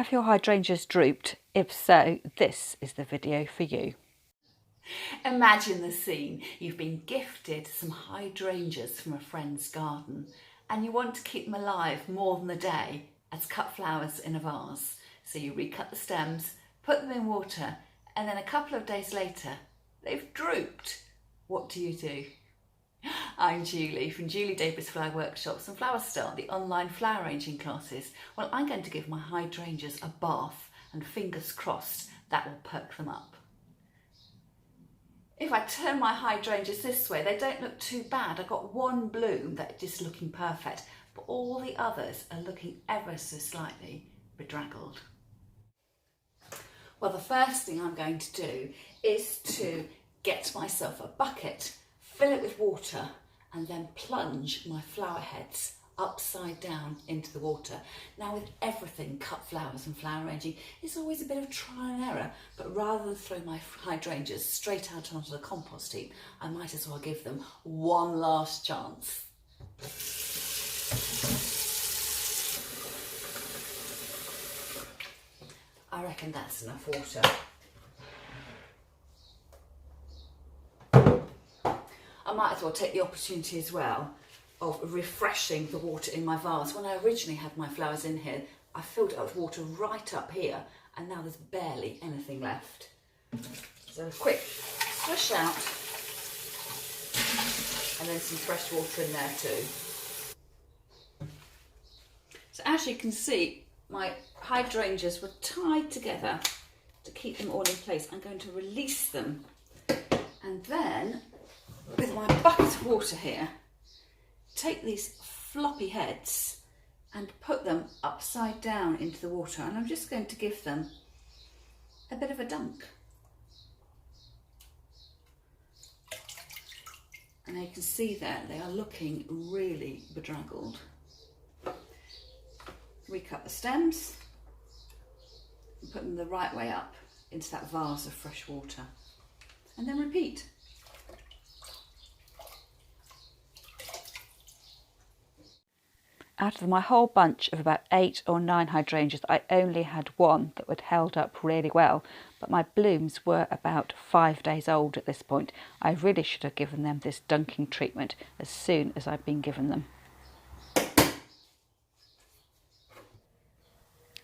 Have your hydrangeas drooped? If so, this is the video for you. Imagine the scene. You've been gifted some hydrangeas from a friend's garden and you want to keep them alive more than a day as cut flowers in a vase. So you recut the stems, put them in water, and then a couple of days later, they've drooped. What do you do? I'm Julie from Julie Davis Flower Workshops and Flower Start, the online flower arranging classes. Well, I'm going to give my hydrangeas a bath and fingers crossed that will perk them up. If I turn my hydrangeas this way, they don't look too bad. I've got one bloom that is just looking perfect, but all the others are looking ever so slightly bedraggled. Well, the first thing I'm going to do is to get myself a bucket, fill it with water, and then plunge my flower heads upside down into the water. Now, with everything cut flowers and flower arranging, it's always a bit of trial and error, but rather than throw my hydrangeas straight out onto the compost heap, I might as well give them one last chance. I reckon that's enough water. I might as well take the opportunity as well of refreshing the water in my vase. When I originally had my flowers in here, I filled it up with water right up here, and now there's barely anything left. So a quick swish out, and then some fresh water in there too. So as you can see, my hydrangeas were tied together to keep them all in place. I'm going to release them, and then with my bucket of water here, take these floppy heads and put them upside down into the water, and I'm just going to give them a bit of a dunk. And you can see there they are looking really bedraggled. Recut the stems and put them the right way up into that vase of fresh water, and then repeat. Out of my whole bunch of about 8 or 9 hydrangeas, I only had one that would held up really well, but my blooms were about 5 days old at this point. I really should have given them this dunking treatment as soon as I'd been given them.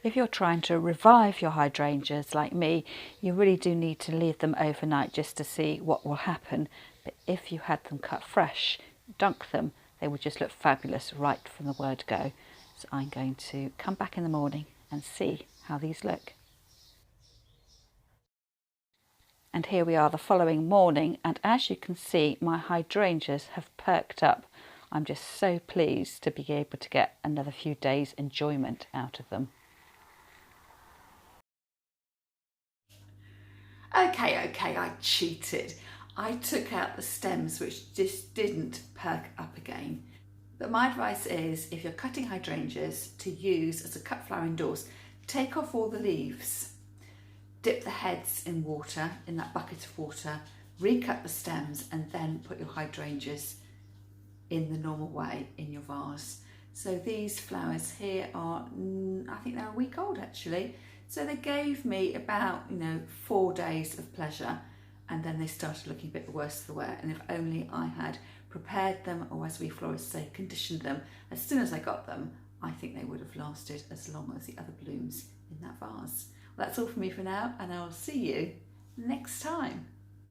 If you're trying to revive your hydrangeas like me, you really do need to leave them overnight just to see what will happen. But if you had them cut fresh, dunk them, they would just look fabulous right from the word go. So I'm going to come back in the morning and see how these look. And here we are the following morning, and as you can see, my hydrangeas have perked up. I'm just so pleased to be able to get another few days' enjoyment out of them. Okay, I cheated. I took out the stems which just didn't perk up again. But my advice is, if you're cutting hydrangeas to use as a cut flower indoors, take off all the leaves, dip the heads in water, in that bucket of water, recut the stems, and then put your hydrangeas in the normal way in your vase. So these flowers here are, I think they're a week old actually. So they gave me about, 4 days of pleasure, and then they started looking a bit worse for wear. And if only I had prepared them, or as we florists say, conditioned them as soon as I got them, I think they would have lasted as long as the other blooms in that vase. Well, that's all from me for now, and I will see you next time.